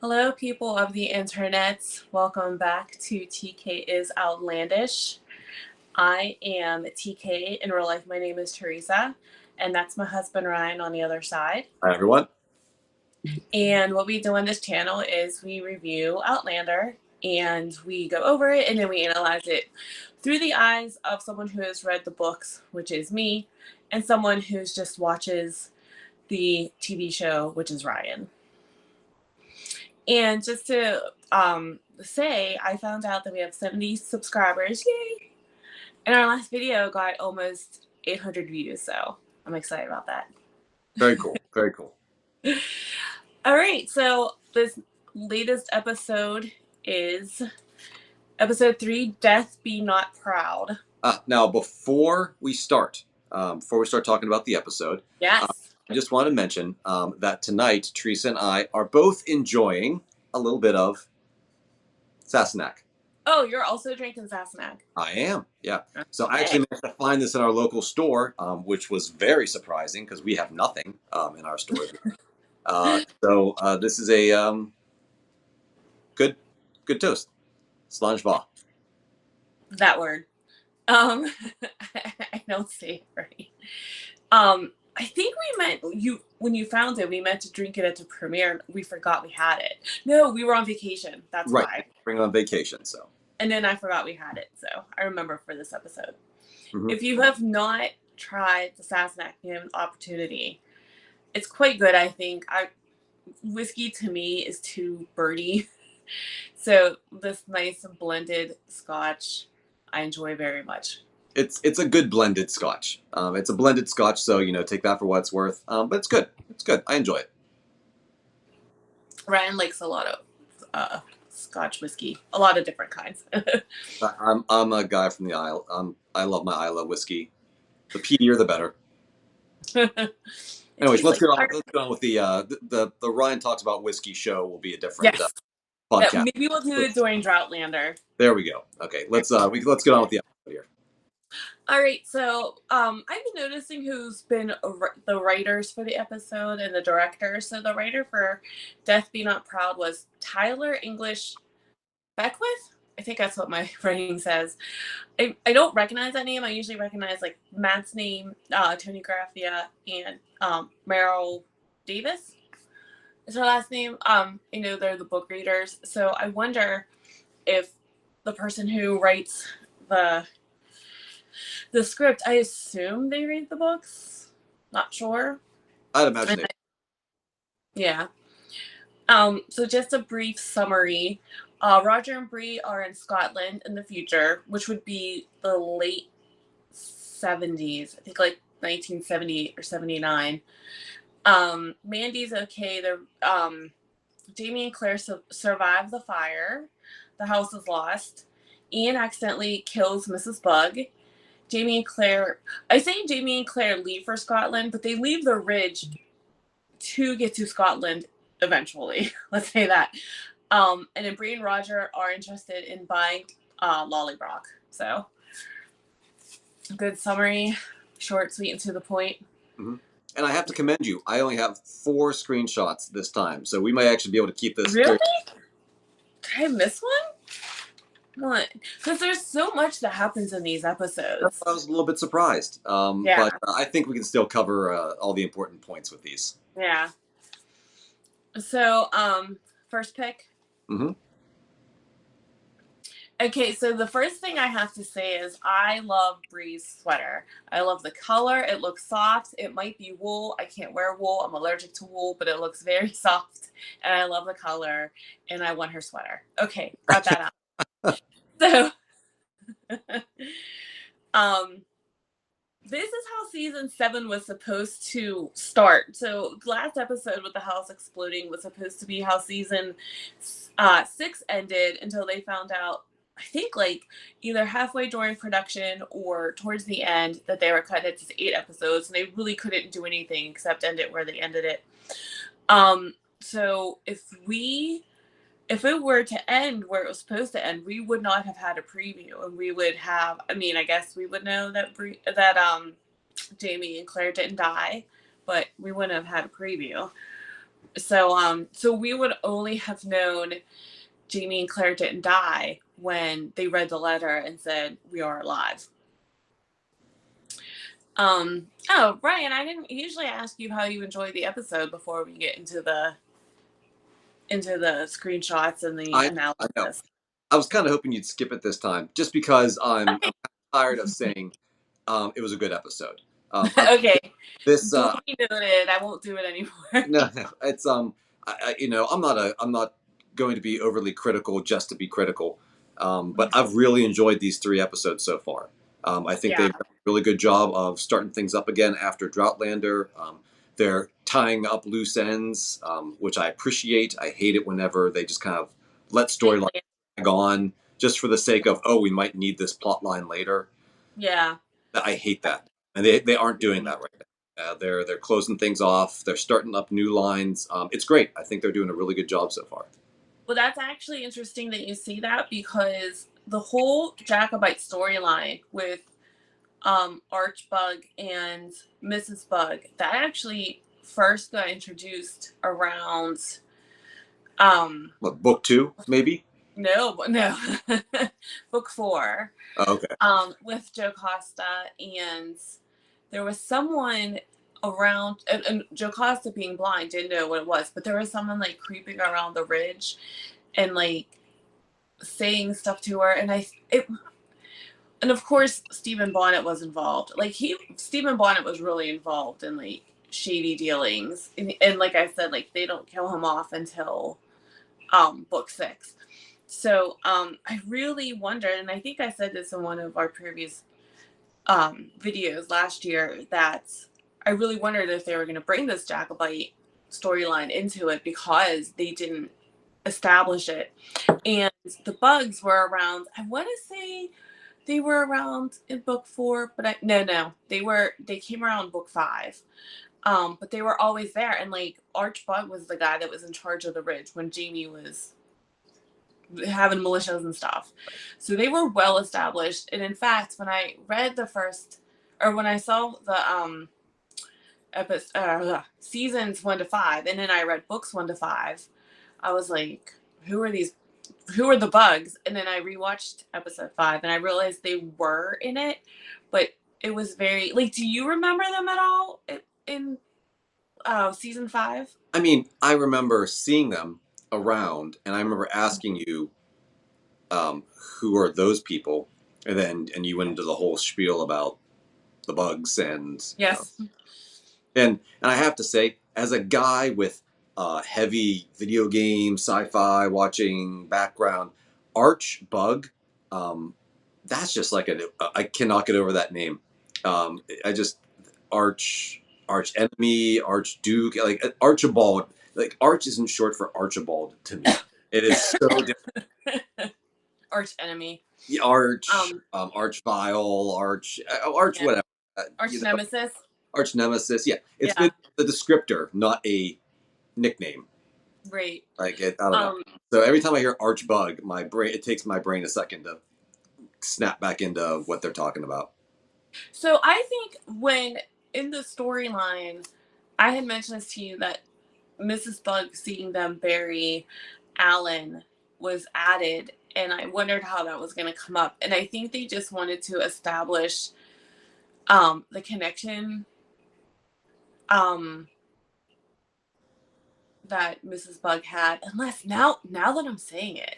Hello, people of the internet. Welcome back to TK is Outlandish. I am TK. In real life, my name is Teresa, and that's my husband Ryan on the other side. Hi, everyone. And what we do on this channel is we review Outlander and we go over it and then we analyze it through the eyes of someone who has read the books, which is me, and someone who just watches the TV show, which is Ryan. And just to say, I found out that we have 70 subscribers. Yay! And our last video got almost 800 views, so I'm excited about that. Very cool. Very cool. All right, so this latest episode is episode 3, Death Be Not Proud. Now, before we start talking about the episode, Yes. I just want to mention that tonight, Teresa and I are both enjoying a little bit of Sassenach. Oh, you're also drinking Sassenach. I am, yeah. So I actually managed to find this in our local store, which was very surprising because we have nothing in our store. So this is a good toast. Slange va. That word. I don't say it right. I think we meant when you found it, we meant to drink it at the premiere. We forgot we had it. No, we were on vacation. That's right. Why. Bring it on vacation, so. And then I forgot we had it. So I remember for this episode. Mm-hmm. If you have not tried the Sassenach, you have an opportunity. It's quite good, I think. Whiskey to me is too birdy. So this nice blended Scotch, I enjoy very much. It's a good blended Scotch. It's a blended Scotch, so take that for what it's worth. But it's good. It's good. I enjoy it. Ryan likes a lot of Scotch whiskey, a lot of different kinds. I'm a guy from the Isle. I love my Isla whiskey. The peatier, the better. Anyways, let's get on with the Ryan Talks About Whiskey show. Will be a different podcast. Yeah, maybe we'll do it during Droughtlander. There we go. Okay, let's get on with the episode here. All right, so I've been noticing who's been the writers for the episode and the director. So the writer for Death Be Not Proud was Tyler English Beckwith. I think that's what my writing says. I don't recognize that name. I usually recognize like Matt's name, Tony Graffia, and Meryl Davis is her last name. They're the book readers. So I wonder if the person who writes the script, I assume they read the books. Not sure. I'd imagine they. Yeah. So just a brief summary. Roger and Bree are in Scotland in the future, which would be the late 70s. I think like 1978 or 79. Mandy's okay. They're Jamie and Claire survive the fire. The house is lost. Ian accidentally kills Mrs. Bug. Jamie and Claire leave for Scotland, but they leave the ridge to get to Scotland eventually. Let's say that. And then Bree and Roger are interested in buying Lollybrock. So, good summary, short, sweet, and to the point. Mm-hmm. And I have to commend you. I only have 4 screenshots this time, so we might actually be able to keep this. Really? Did I miss one? Because there's so much that happens in these episodes. I was a little bit surprised. But I think we can still cover all the important points with these. Yeah. So, first pick. Mm-hmm. Okay, so the first thing I have to say is I love Bree's sweater. I love the color. It looks soft. It might be wool. I can't wear wool. I'm allergic to wool, but it looks very soft. And I love the color. And I want her sweater. Okay, got that out. So, this is how season 7 was supposed to start. So, last episode with the house exploding was supposed to be how season 6 ended until they found out, I think, like either halfway during production or towards the end, that they were cut into 8 episodes, and they really couldn't do anything except end it where they ended it. So if it were to end where it was supposed to end, we would not have had a preview, and we would have, I guess we would know that Jamie and Claire didn't die, but we wouldn't have had a preview. So we would only have known Jamie and Claire didn't die when they read the letter and said we are alive. Oh, Brian, I didn't usually ask you how you enjoyed the episode before we get into the screenshots and the I know. analysis. I was kind of hoping you'd skip it this time, just because I'm Okay. tired of saying it was a good episode. Okay. This Duly noted. I won't do it anymore. no, no, it's I'm not going to be overly critical just to be critical, but I've really enjoyed these three episodes so far. I think Yeah. they've done a really good job of starting things up again after Droughtlander. They're tying up loose ends, which I appreciate. I hate it whenever they just kind of let storylines drag on just for the sake of, oh, we might need this plot line later. Yeah. I hate that, and they aren't doing that right now. They're closing things off. They're starting up new lines. It's great. I think they're doing a really good job so far. Well, that's actually interesting that you see that because the whole Jacobite storyline with Archbug and Mrs. Bug that actually first got introduced around um What, book two, maybe? no book four Oh, okay. with Joe Costa, and there was someone around, and Joe Costa being blind didn't know what it was, but there was someone like creeping around the ridge and like saying stuff to her, and and of course Stephen Bonnet was involved. Like Stephen Bonnet was really involved in like shady dealings, and like I said, like they don't kill him off until book six. So I really wondered, and I think I said this in one of our previous videos last year, that I really wondered if they were going to bring this Jacobite storyline into it because they didn't establish it. And the bugs were around, I want to say they were around in book four, but no, they came around book five. But they were always there, and like Archbug was the guy that was in charge of the ridge when Jamie was having militias and stuff. So they were well established. And in fact, when I read the first, or when I saw the seasons 1 to 5, and then I read books 1 to 5, I was like, who are these? Who are the bugs? And then I rewatched episode 5, and I realized they were in it, but it was very like. Do you remember them at all in season 5? I mean, I remember seeing them around, and I remember asking you, who are those people, and you went into the whole spiel about the bugs Yes. and I have to say, as a guy with heavy video game, sci-fi watching background, Arch Bug, that's just like I cannot get over that name. I just Arch Enemy, Arch Duke, like Archibald. Like Arch isn't short for Archibald to me. It is so different. Arch enemy. Arch, Arch Vile, Arch Yeah. whatever. Arch nemesis. Arch Nemesis. Yeah, it's Yeah. been the descriptor, not a nickname. Right. Like I don't know. Um, So every time I hear Archbug, my brain it takes my brain a second to snap back into what they're talking about. so I think when in the storyline, I had mentioned this to you that Mrs. Bug seeing them bury Alan was added, and I wondered how that was going to come up. And I think they just wanted to establish the connection um, that Mrs. Bug had. Unless now that I'm saying it,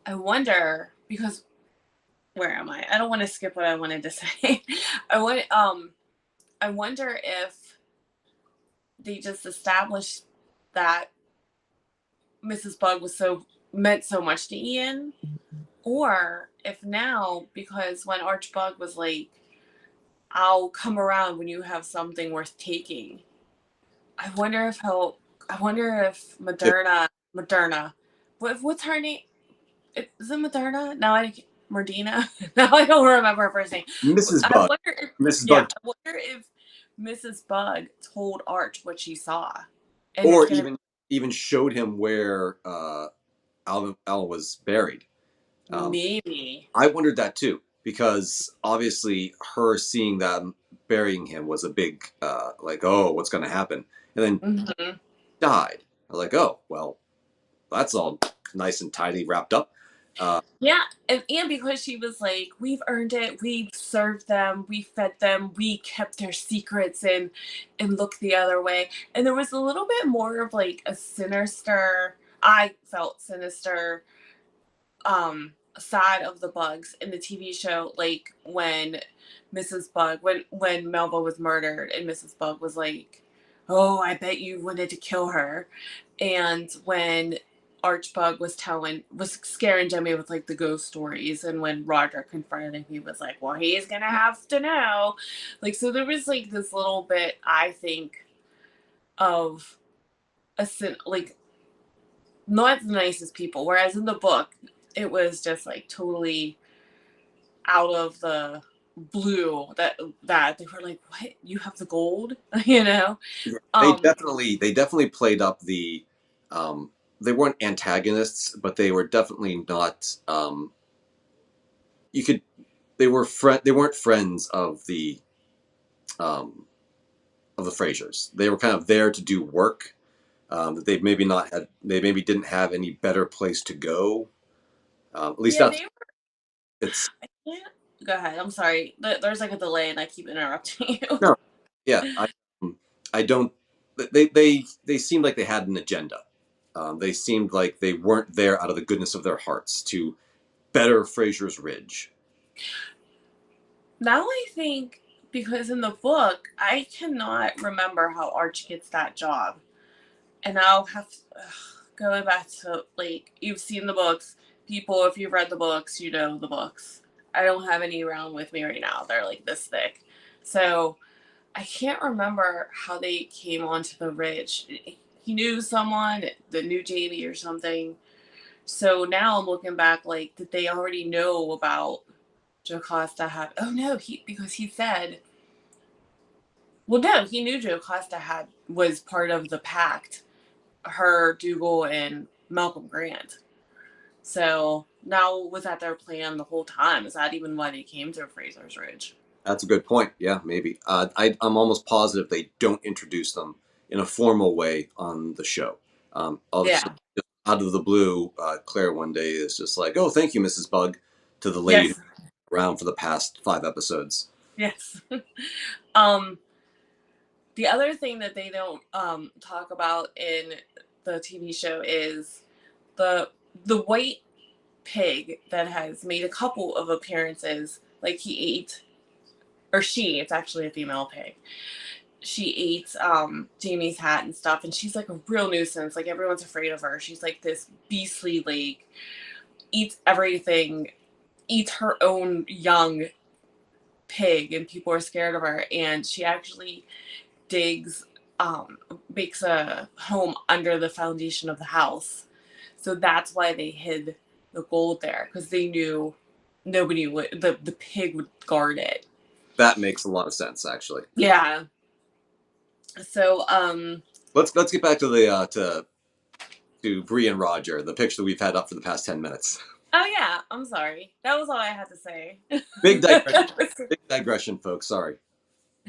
I wonder because where am I? I don't want to skip what I wanted to say. I wonder if they just established that Mrs. Bug was so meant so much to Ian, or if now because when Archbug was like, "I'll come around when you have something worth taking." I wonder if he'll. I wonder if Moderna. What's her name? Is it Moderna? Now I Merdina. Now I don't remember her first name. Mrs. I Bug. wonder if Mrs. yeah, Bug, I wonder if Mrs. Bug told Arch what she saw, and it's or gonna even showed him where Al was buried. Um, maybe. I wondered that too because obviously her seeing them burying him was a big like, oh, what's going to happen? And then Mm-hmm. died. I was like, oh, well, that's all nice and tidy wrapped up. Yeah, and because she was like, we've earned it, we've served them, we fed them, we kept their secrets and looked the other way. And there was a little bit more of like a sinister, I felt sinister side of the Bugs in the TV show, like when Mrs. Bug, when Melba was murdered and Mrs. Bug was like, oh, I bet you wanted to kill her. And when Archbug was scaring Jimmy with like the ghost stories, and when Roger confronted him, he was like, well, he's gonna have to know. Like, so there was like this little bit, I think, of like not the nicest people, whereas in the book it was just like totally out of the blue that they were like, what, you have the gold? you know They um definitely played up the. Um, they weren't antagonists, but they were definitely not. You could. They weren't friends um, of the Frasers. They were kind of there to do work. That they maybe not had. They maybe didn't have any better place to go. At least yeah, that's they were. it's. Yeah, go ahead, I'm sorry, there's like a delay and I keep interrupting you. No, yeah, I don't. They seemed like they had an agenda. They seemed like they weren't there out of the goodness of their hearts to better Fraser's Ridge. Now I think, because in the book I cannot remember how Arch gets that job, and I'll have to, going back to, like, you've seen the books, people, if you've read the books, you know the books. I don't have any around with me right now. They're like this thick. So I can't remember how they came onto the ridge. He knew someone that knew Jamie or something. So now I'm looking back, like, did they already know about Jocasta had? Oh no, because he said, well, no, he knew Jocasta was part of the pact. Her, Dougal, and Malcolm Grant. So now, was that their plan the whole time? Is that even why they came to Fraser's Ridge? That's a good point. Yeah, maybe. I'm almost positive they don't introduce them in a formal way on the show. All of a Yeah. sudden, just out of the blue, Claire one day is just like, "Oh, thank you, Mrs. Bug," to the lady who's Yes. been around for the past 5 episodes. Yes. um, the other thing that they don't talk about in the TV show is the the white pig that has made a couple of appearances. Like, he ate, or she, it's actually a female pig. She ate Jamie's hat and stuff, and she's like a real nuisance. Like, everyone's afraid of her. She's like this beastly, like, eats everything, eats her own young pig, and people are scared of her. And she actually digs, makes a home under the foundation of the house. So that's why they hid the gold there, because they knew nobody would, the pig would guard it. That makes a lot of sense, actually. Yeah. So Let's get back to the to Bree and Roger, the picture that we've had up for the past 10 minutes. oh yeah, I'm sorry. That was all I had to say. Big digression. Big digression, folks. Sorry.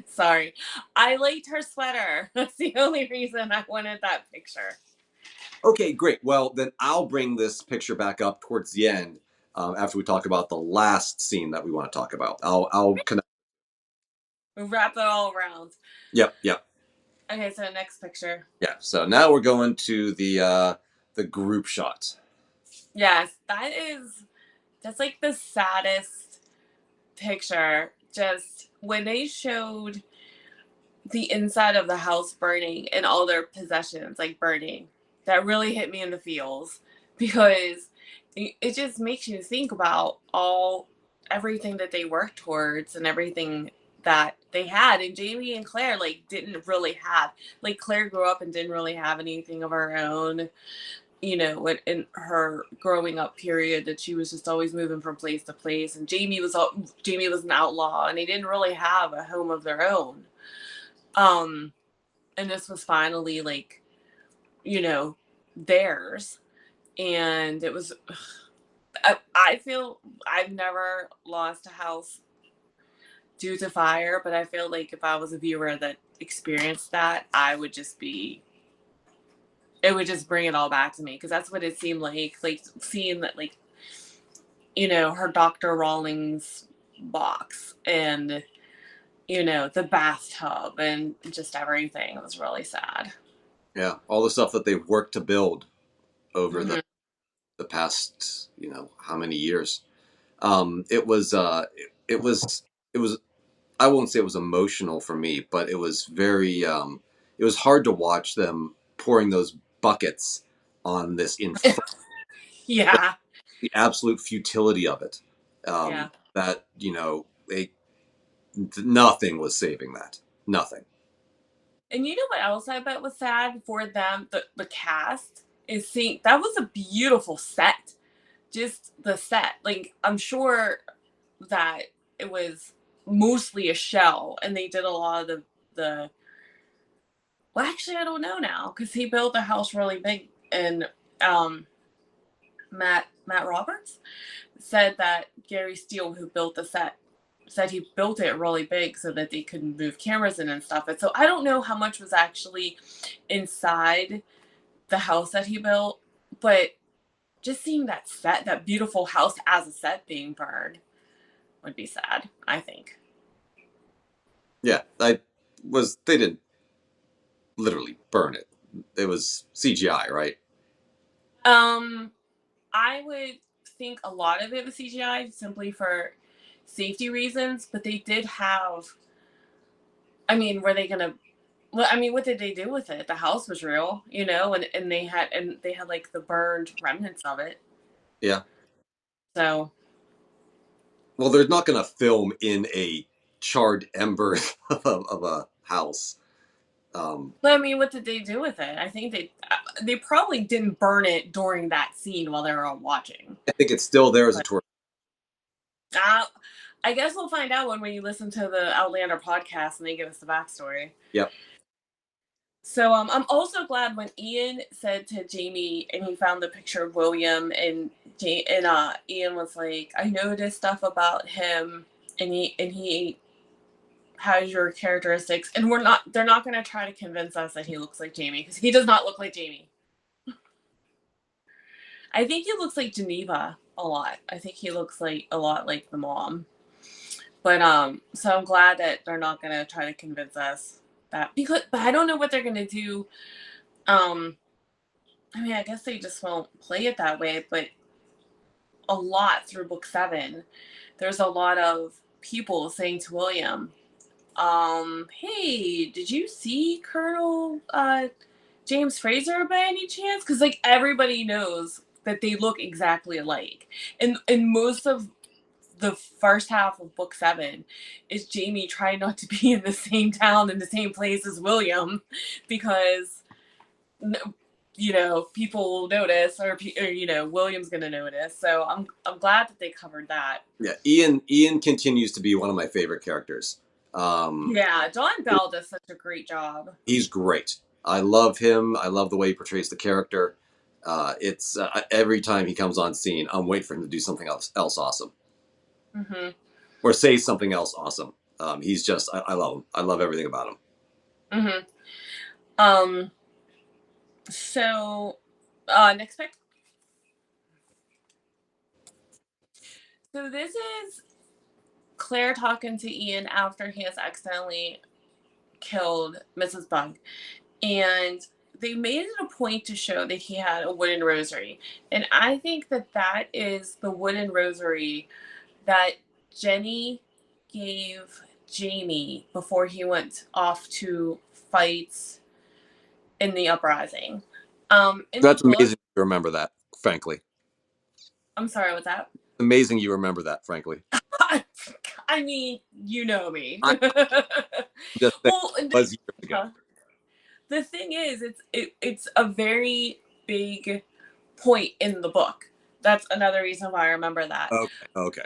Sorry. I liked her sweater. That's the only reason I wanted that picture. Okay, great. Well, then I'll bring this picture back up towards the end after we talk about the last scene that we want to talk about. I'll connect. We wrap it all around. Yep, yep, Okay, so next picture. yeah. So now we're going to the group shot. Yes, that's like the saddest picture. Just when they showed the inside of the house burning and all their possessions like burning, that really hit me in the feels, because it just makes you think about everything that they worked towards and everything that they had. And Jamie and Claire, like, didn't really have, like, Claire grew up and didn't really have anything of her own, in her growing up period, that she was just always moving from place to place. And Jamie was an outlaw, and they didn't really have a home of their own. um and this was finally, like, theirs. And it was, I feel I've never lost a house due to fire, but I feel like if I was a viewer that experienced that, I would just be it would just bring it all back to me, because that's what it seemed like seeing that, like, her Dr. Rawlings box, and the bathtub, and just everything. It was really sad. Yeah, all the stuff that they've worked to build over Hmm. the past, how many years. It was it was it was I won't say it was emotional for me, but it was very it was hard to watch them pouring those buckets on this Yeah. the absolute futility of it. Yeah. That they nothing was saving that. Nothing. And you know what else I bet was sad for them, the cast, is seeing that was a beautiful set. Just the set. Like, I'm sure that it was mostly a shell, and they did a lot of the well, actually, I don't know now, because he built the house really big. And um Matt Roberts said that Gary Steele, who built the set, said he built it really big so that they could move cameras in and stuff. And so I don't know how much was actually inside the house that he built, but just seeing that set, that beautiful house as a set being burned, would be sad, I think. Yeah, they didn't literally burn it. It was CGI, right? Um, I would think a lot of it was CGI simply for safety reasons, but they did have. I mean, were they gonna? Well, I mean, what did they do with it? The house was real, and they had like the burned remnants of it. Yeah. So, Well, they're not going to film in a charred ember of a house. but I mean, what did they do with it? I think they probably didn't burn it during that scene while they were all watching. I think it's still there as a But tour. uh, I guess we'll find out when we listen to the Outlander podcast and they give us the backstory. Yep. So I'm also glad when Ian said to Jamie, and he found the picture of William, and Ian was like, "I noticed stuff about him, and he has your characteristics, and they're not going to try to convince us that he looks like Jamie, because he does not look like Jamie. I think he looks like Geneva a lot. I think he looks like a lot like the mom. But so I'm glad that they're not going to try to convince us that, but I don't know what they're going to do. Um, I mean, I guess they just won't play it that way, but a lot through book 7, there's a lot of people saying to William, hey, did you see Colonel James Fraser by any chance? Because, like, everybody knows that they look exactly alike. And most of the first half of book 7 is Jamie trying not to be in the same town, in the same place as William, because people will notice, or William's gonna notice. So I'm glad that they covered that. Yeah, Ian continues to be one of my favorite characters. Yeah, Don Bell does such a great job. He's great. I love him. I love the way he portrays the character. It's every time he comes on scene, I'm waiting for him to do something else awesome, Hmm. or say something else awesome. He's just I love him. I love everything about him. Hmm. So, next pick. So this is Claire talking to Ian after he has accidentally killed Mrs. Bug, and they made it a point to show that he had a wooden rosary, and I think that that is the wooden rosary that Jenny gave Jamie before he went off to fight in the uprising. In the That's book, amazing. You remember that, frankly. I'm sorry, what's that? Amazing. You remember that, frankly. I mean, you know me. I'm just saying, Well, it was years ago. huh? The thing is, it's a very big point in the book. That's another reason why I remember that. Okay. Okay.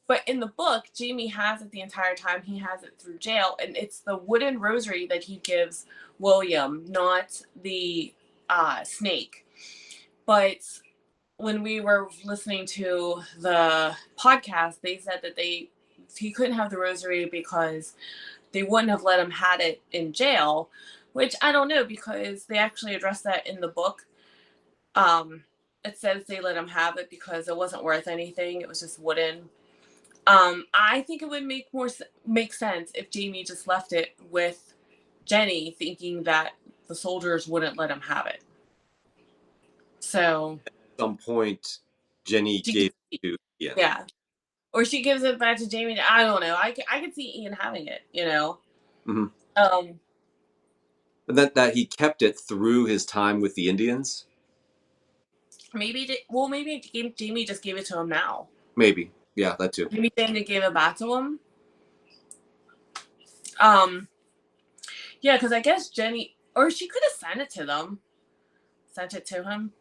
But in the book, Jamie has it the entire time. He has it through jail, and it's the wooden rosary that he gives William, not the snake. But when we were listening to the podcast, they said that he couldn't have the rosary because they wouldn't have let him had it in jail. which I don't know because they actually address that in the book. Um, it says they let him have it because it wasn't worth anything. It was just wooden. I think it would make sense if Jamie just left it with Jenny, thinking that the soldiers wouldn't let him have it. So At some point, Jenny she gave could, it to Ian. yeah, or she gives it back to Jamie. I don't know. I could see Ian having it. Hmm. Um, And that he kept it through his time with the Indians. maybe Jamie just gave it to him now. Maybe, yeah, that too. Maybe Jamie gave it back to him. Um, yeah, because I guess Jenny, or she could have sent it to him.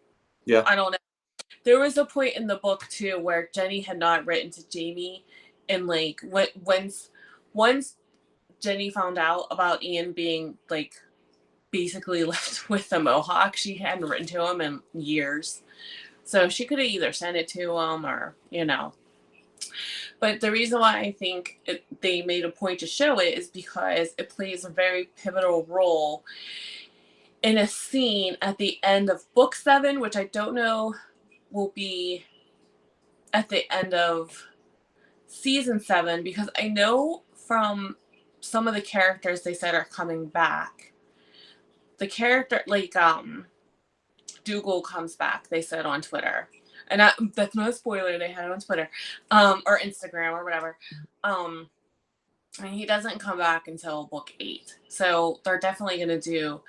Yeah. I don't know. There was a point in the book too where Jenny had not written to Jamie, and like once Jenny found out about Ian being like basically left with the Mohawk, she hadn't written to him in years. So she could have either sent it to him or. But the reason why I think they made a point to show it is because it plays a very pivotal role in a scene at the end of book 7, which I don't know will be at the end of season 7, because I know from some of the characters they said are coming back. The character, like, Dougal comes back, they said on Twitter. And that's not a spoiler, they had it on Twitter, or Instagram or whatever. And he doesn't come back until book 8. So they're definitely going to do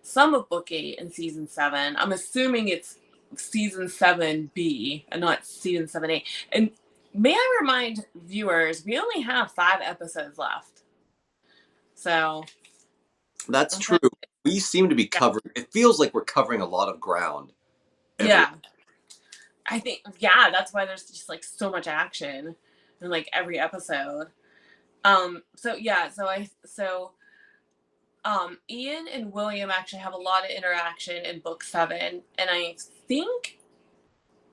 some of book 8 in season 7. I'm assuming it's season 7B and not season 7A. And may I remind viewers, we only have 5 episodes left. So That's true. We seem to be covering. It feels like we're covering a lot of ground. Yeah. I think, yeah, that's why there's just like so much action in like every episode. Ian and William actually have a lot of interaction in book 7, and I think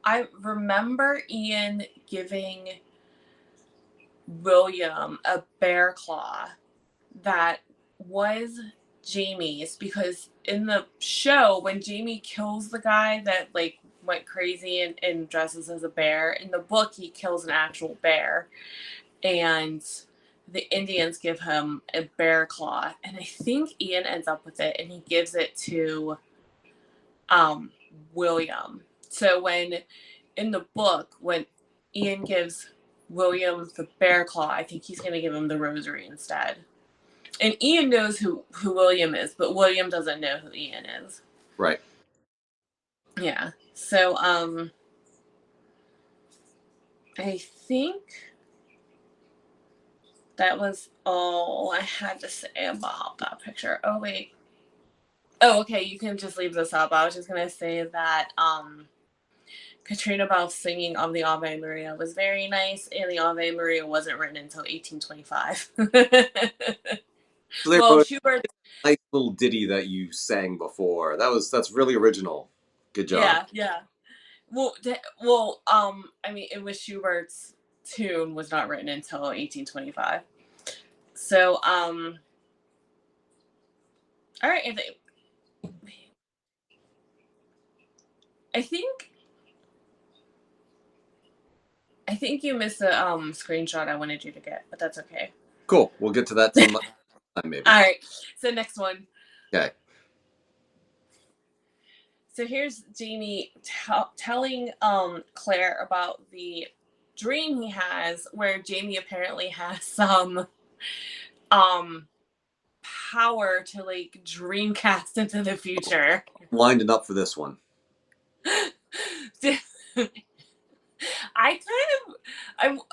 I remember Ian giving William a bear claw that was Jamie's, because in the show when Jamie kills the guy that like went crazy and dresses as a bear, in the book he kills an actual bear, and the Indians give him a bear claw, and I think Ian ends up with it and he gives it to William. So when in the book, when Ian gives William the bear claw, I think he's going to give him the rosary instead. And Ian knows who William is, but William doesn't know who Ian is. Right. Yeah. So I think that was all I had to say about that picture. Oh wait. Oh, okay, you can just leave this up. I was just gonna say that Katrina Balfe's singing of the Ave Maria was very nice, and the Ave Maria wasn't written until 1825. So they Well, wrote Schubert, a nice little ditty that you sang before. That's really original. Good job. yeah. I mean, it was Schubert's tune was not written until 1825. So, all right, I think I think you missed the screenshot I wanted you to get, but that's okay. Cool. We'll get to that some time maybe. All right. So next one. Okay. So here's Jamie telling Claire about the dream he has, where Jamie apparently has some power to like dreamcast into the future. Winding up for this one.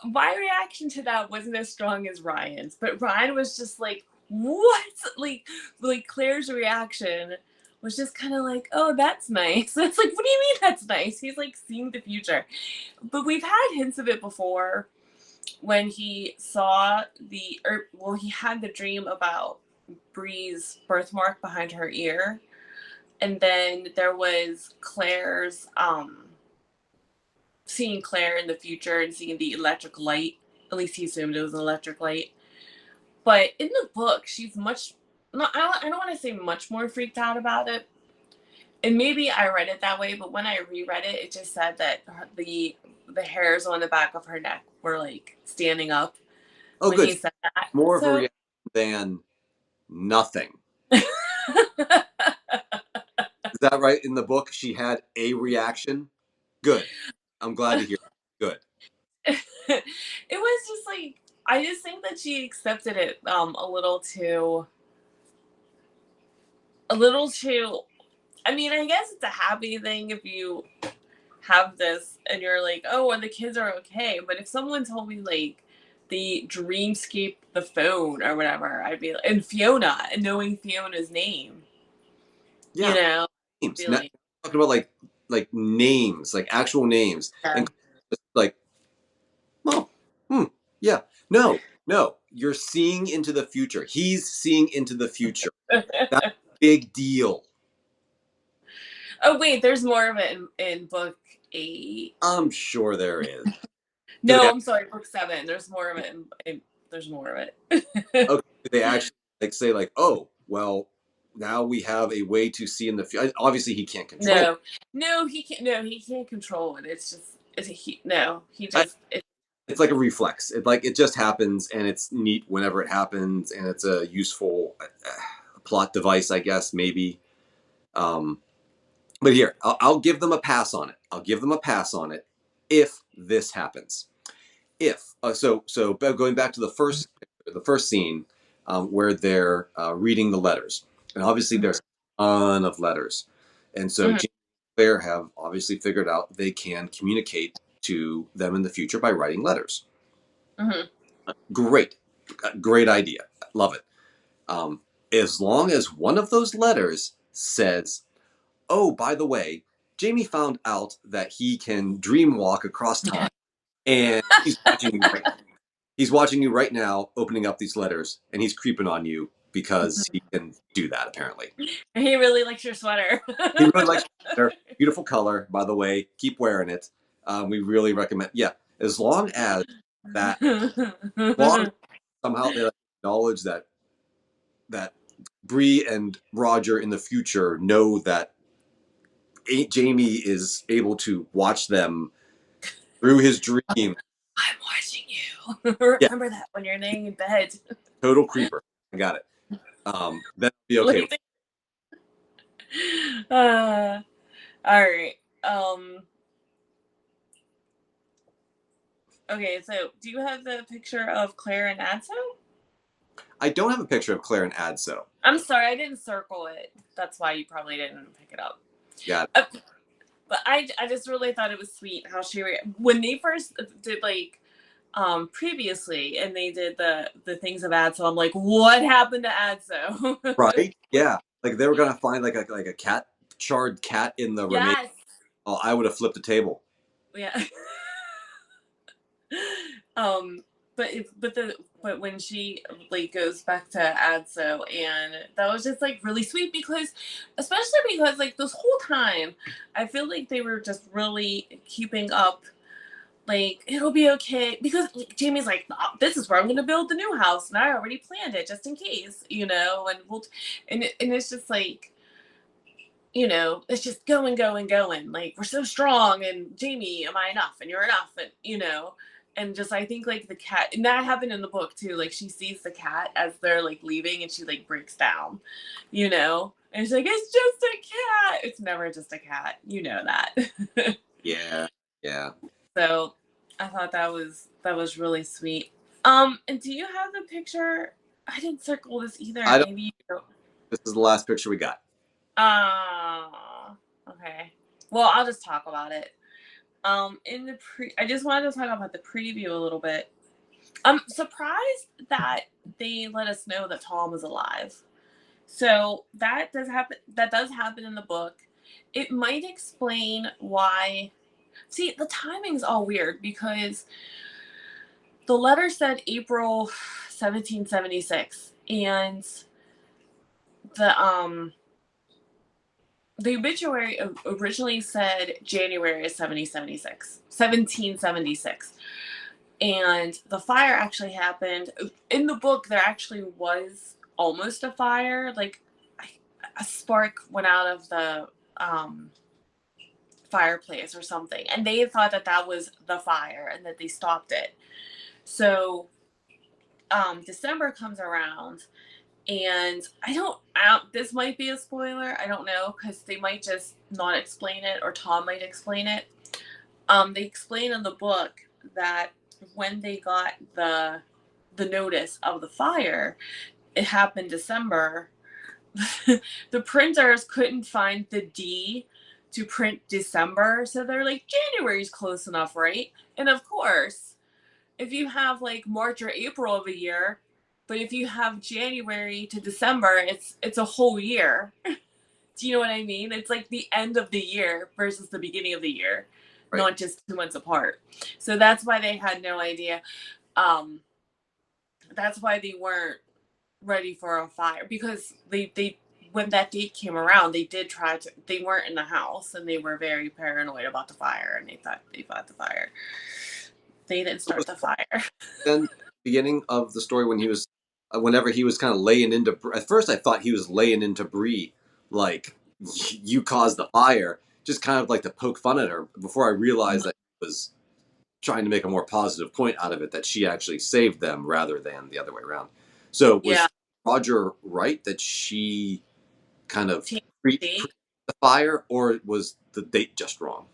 My reaction to that wasn't as strong as Ryan's, but Ryan was just like, what? Like Claire's reaction was just kind of like, oh, that's nice. It's like, what do you mean that's nice? He's like seeing the future. But we've had hints of it before when he saw he had the dream about Bree's birthmark behind her ear. And then there was Claire's seeing Claire in the future and seeing the electric light. At least he assumed it was an electric light. But in the book, she's much no, I don't want to say much more freaked out about it. And maybe I read it that way, but when I reread it, it just said that the hairs on the back of her neck were like standing up Oh, when good. he said that. More of a So reaction than nothing. Is that right? In the book, she had a reaction. Good. I'm glad to hear. Good. it was just like I just think that she accepted it a little too. I mean, I guess it's a happy thing if you have this and you're like, oh, and the kids are okay. But if someone told me like the dreamscape, the phone or whatever, I'd be like, and Fiona and knowing Fiona's name, you Yeah. know, Names. be Now, like, talking about like names, like actual names, yeah. and just like, oh, hmm, yeah. No, no. You're seeing into the future. He's seeing into the future. That's a big deal. Oh wait, there's more of it in book 8. I'm sure there is. Do they No, I'm sorry, book 7. There's more of it. There's more of it. okay, they actually like say like, oh, well, now we have a way to see in the future. Obviously, he can't control. No, no, he can't. No, he can't control it. It's just it's a he. No, he I, just it, it's like a reflex. It just happens, and it's neat whenever it happens, and it's a useful plot device, I guess maybe. Um, but here, I'll give them a pass on it. I'll give them a pass on it if this happens. If so going back to the first scene where they're reading the letters, and obviously mhm, there's a ton of letters, and so mhm, James and Claire have obviously figured out they can communicate to them in the future by writing letters. mhm. Great, great idea, love it. Um, as long as one of those letters says, "Oh, by the way, Jamie found out that he can dream walk across time, and he's watching you right now, opening up these letters, and he's creeping on you because he can do that. Apparently, He really likes your sweater. he really likes their beautiful color. By the way, keep wearing it. We really recommend. Yeah, as long as that, as long as somehow they acknowledge that Bree and Roger in the future know that Jamie is able to watch them through his dream. I'm watching you. Yeah, Remember that when you're laying in bed. total creeper. I got it. That'd be okay. Like, uh, all right. Okay. So, do you have the picture of Claire and Adso? I don't have a picture of Claire and Adso. I'm sorry, I didn't circle it. That's why you probably didn't pick it up. Got it. Uh, but I just really thought it was sweet how when they first did like previously and they did the things of Adso. I'm like, what happened to Adso? Right? Yeah. Like they were gonna find like a cat charred cat in the remains. Yes. Oh, I would have flipped a table. Yeah. um but when she like goes back to Adso, and that was just like really sweet because especially because like this whole time I feel like they were just really keeping up like it'll be okay because like, Jamie's like, "Oh, this is where I'm gonna build the new house and I already planned it just in case, and and it's just like, it's just going, going, going. Like we're so strong, and Jamie, am I enough? And you're enough, and and just I think like the cat, and that happened in the book too. Like she sees the cat as they're like leaving, and she like breaks down, and she's like, "It's just a cat." It's never just a cat, that. Yeah. Yeah. So I thought that was really sweet. And do you have the picture? I didn't circle this either. I don't Maybe you don't. this is the last picture we got. Okay. Well, I'll just talk about it. I just wanted to talk about the preview a little bit. I'm surprised that they let us know that Tom is alive. So that does happen. That does happen in the book. It might explain why. See, the timing's all weird because the letter said April 1776, and the the obituary originally said January of 1776. And the fire actually happened in the book. There actually was almost a fire. Like a spark went out of the fireplace or something, and they thought that that was the fire and that they stopped it. So December comes around, and this might be a spoiler, I don't know, because they might just not explain it, or Tom might explain it. They explain in the book that when they got the notice of the fire, it happened December. The printers couldn't find the D to print December, so they're like, January's close enough, right? And of course, if you have like March or April of a year, but if you have January to December, it's a whole year. Do you know what I mean? It's like the end of the year versus the beginning of the year, Right. not just 2 months apart. So that's why they had no idea. Um, that's why they weren't ready for a fire, because they when that date came around, they weren't in the house, and they were very paranoid about the fire, and they fought the fire. They didn't Was start the fire. then beginning of the story when he was, whenever he was kind of laying into. At first, I thought he was laying into Bree, like you caused the fire, just kind of like to poke fun at her. Before I realized that he was trying to make a more positive point out of it, that she actually saved them rather than the other way around. So was Yeah. Roger right that she kind of Change pre the the fire, or was the date just wrong?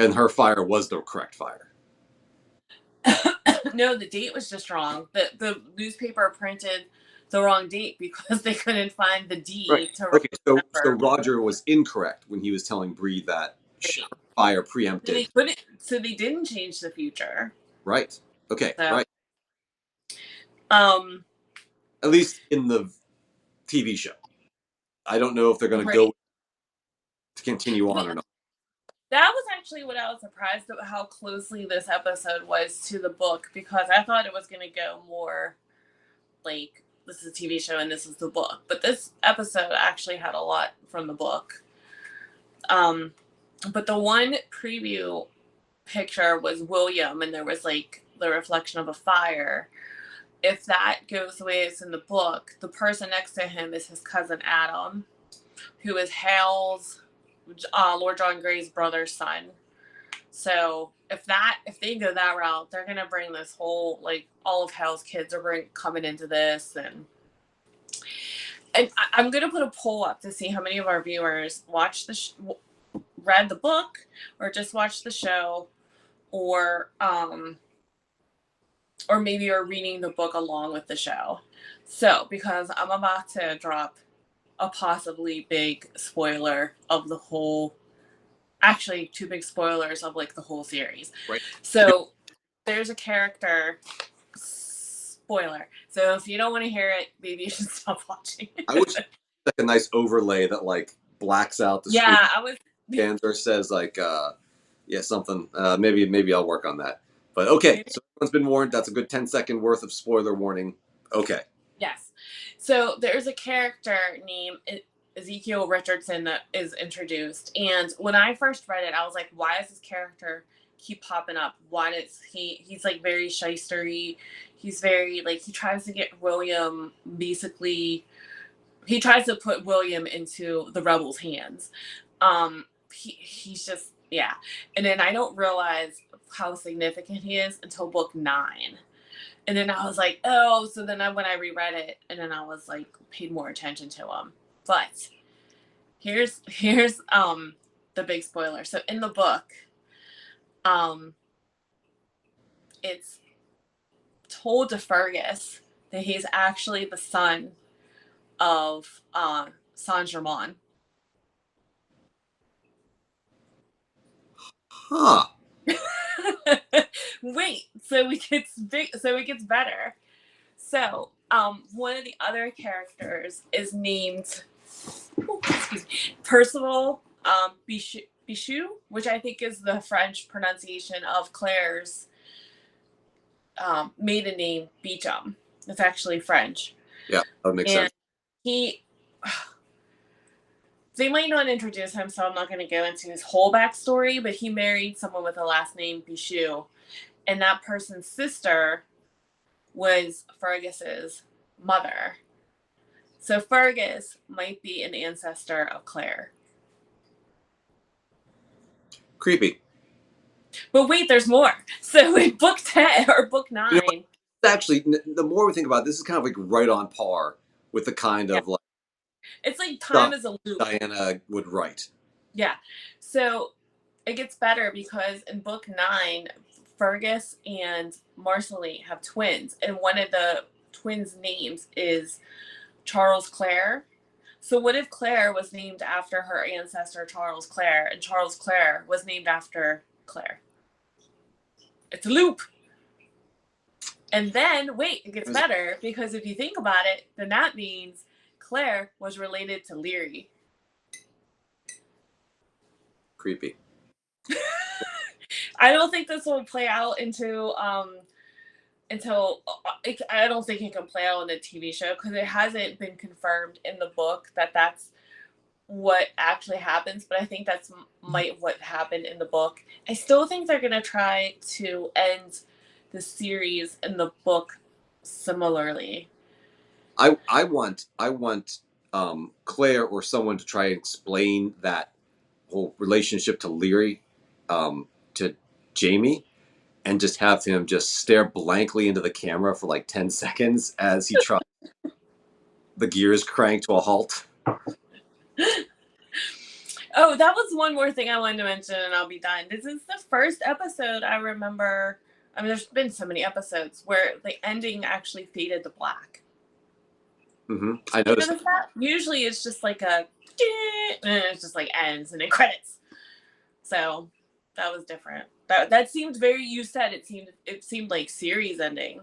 And her fire was the correct fire. date. No, the date was just wrong. The newspaper printed the wrong date because they couldn't find the Right. D to write Okay. So December. Roger was incorrect when he was telling Bree that her fire So they preempted. couldn't. So they didn't change the future. Right. Okay. So, Right. um, At least in the TV show. I don't know if they're going to right. go to continue Well, on or not. that was actually what I was surprised about, how closely this episode was to the book, because I thought it was going to go more like, this is a TV show and this is the book. But this episode actually had a lot from the book. Um, but the one preview picture was William, and there was like the reflection of a fire. If that goes the way it's in the book, the person next to him is his cousin Adam, who is Hal's, Lord John Grey's brother's son. So if they go that route, they're gonna bring this whole, like, all of Hal's kids are coming into this, and I'm gonna put a poll up to see how many of our viewers read the book, or just watched the show, or maybe are reading the book along with the show. So, because I'm about to drop a possibly big spoiler of the whole, actually 2 big spoilers of like the whole series. Right. So there's a character spoiler. So if you don't want to hear it, maybe you should stop watching. I wish like a nice overlay that like blacks out the screen Yeah, I was. and or says like yeah, something. Maybe I'll work on that. But okay, Maybe. so everyone's been warned. That's a good 10-second worth of spoiler warning. Okay. Yes. So there's a character named Ezekiel Richardson that is introduced. And when I first read it, I was like, why does this character keep popping up? Why does he's like very shystery. He's very, like, he tries to get William, basically, he tries to put William into the rebels' hands. He's just, yeah. And then I don't realize how significant he is until book 9. And then I was like, oh, so then when I reread it, and then I was like, paid more attention to him. But here's the big spoiler. So in the book, um, it's told to Fergus that he's actually the son of Saint Germain. Huh. Wait, so it gets big, so it gets better. So, one of the other characters is named, excuse me, Percival Bichou, which I think is the French pronunciation of Claire's maiden name, Beecham. It's actually French. Yeah, that makes And sense. he, they might not introduce him, so I'm not going to go into his whole backstory, but he married someone with the last name Bichou. And that person's sister was Fergus's mother. So Fergus might be an ancestor of Claire. Creepy. But wait, there's more. So in book 10 or book You know what? 9, Actually, the more we think about it, this is kind of like right on par with the kind yeah, of like it's like time stuff is a loop. Diana would write. Yeah. So it gets better because in book 9, Fergus and Marceline have twins, and one of the twins' names is Charles Clare. So what if Claire was named after her ancestor Charles Clare, and Charles Clare was named after Claire? It's a loop. And then, wait, it gets better because if you think about it, then that means Claire was related to Leary. Creepy. I don't think this will play out until I don't think it can play out in the TV show because it hasn't been confirmed in the book that that's what actually happens. But I think that's might what happened in the book. I still think they're gonna try to end the series in the book similarly. I want Claire or someone to try and explain that whole relationship to Leary to Jamie and just have him just stare blankly into the camera for like 10 seconds as he tries the gears crank to a halt. Oh, that was one more thing I wanted to mention, and I'll be done. This is the first episode I remember. I mean, there's been so many episodes where the ending actually faded to black. I You noticed. notice that? Usually it's just like a, and it just like ends and then credits. So that was different. That seemed very. You said it seemed like series ending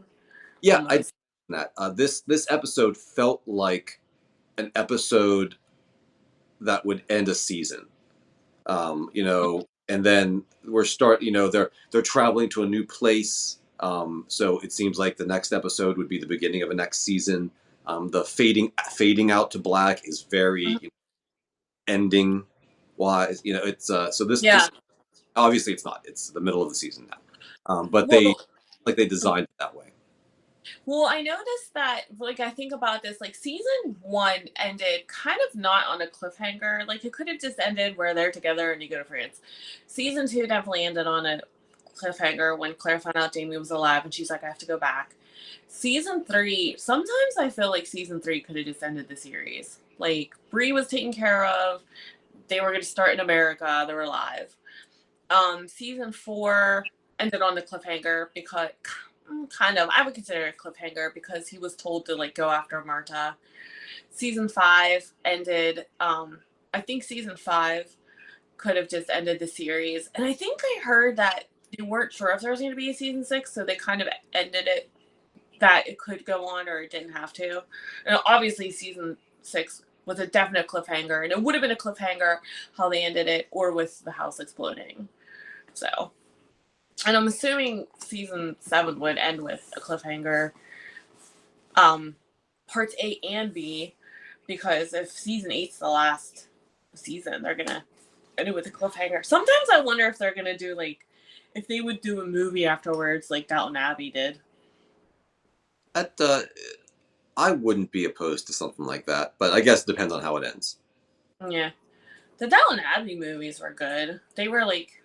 Yeah, I did almost. that. This episode felt like an episode that would end a season. And then they're traveling to a new place. So it seems like the next episode would be the beginning of a next season. The fading out to black is very ending wise. It's so this Yeah. obviously it's not. It's the middle of the season now. But Well, they designed it that way. Well, I noticed that, like, I think about this, like, season 1 ended kind of not on a cliffhanger. Like, it could have just ended where they're together and you go to France. Season 2 definitely ended on a cliffhanger when Claire found out Jamie was alive and she's like, I have to go back. Season 3, sometimes I feel like season 3 could have just ended the series. Like, Bree was taken care of. They were going to start in America. They were alive. Season 4 ended on the cliffhanger because kind of I would consider it a cliffhanger because he was told to like go after Marta. Season 5 ended. I think season 5 could have just ended the series, and I think I heard that they weren't sure if there was going to be a season 6, so they kind of ended it that it could go on or it didn't have to. And obviously, season 6 was a definite cliffhanger, and it would have been a cliffhanger how they ended it, or with the house exploding. So, and I'm assuming season 7 would end with a cliffhanger, um, parts A and B, because if season 8's the last season, they're gonna end it with a cliffhanger. Sometimes I wonder if they're gonna do like, if they would do a movie afterwards, like Downton Abbey did. That I wouldn't be opposed to something like that, but I guess it depends on how it ends. Yeah, the Downton Abbey movies were good. They were like,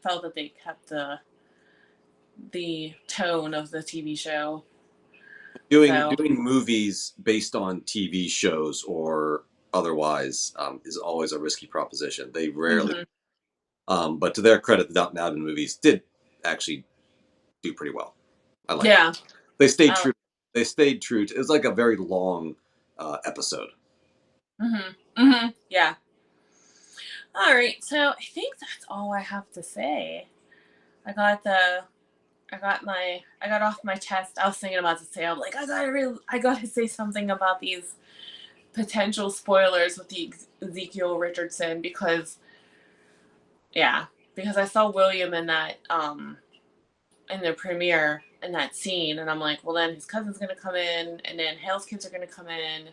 felt that they kept the tone of the TV show. Doing So. doing movies based on TV shows or otherwise is always a risky proposition. They rarely, Mhm. but to their credit, the Downton Abbey movies did actually do pretty well. I like them. Yeah. They stayed I true. They stayed true. It was like a very long episode. Yeah. All right. So I think that's all I have to say. I got the. I got off my chest. I was thinking about to say. I'm like, I gotta say something about these potential spoilers with the Ezekiel Richardson because, yeah, because I saw William in that in the premiere in that scene, and I'm like, well, then his cousin's gonna come in, and then Hale's kids are gonna come in,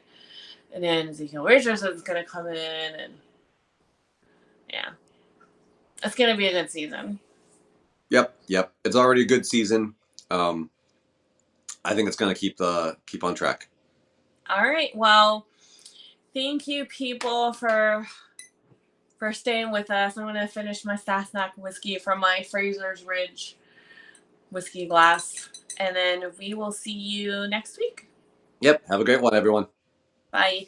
and then Ezekiel Richardson's gonna come in, and yeah, it's gonna be a good season. Yep. It's already a good season. Um, I think it's going to keep on track. All right. Well, Thank you, people, for staying with us. I'm gonna finish my Sassenach whiskey from my Fraser's Ridge whiskey glass, and then we will see you next week. Yep. Have a great one, everyone. Bye.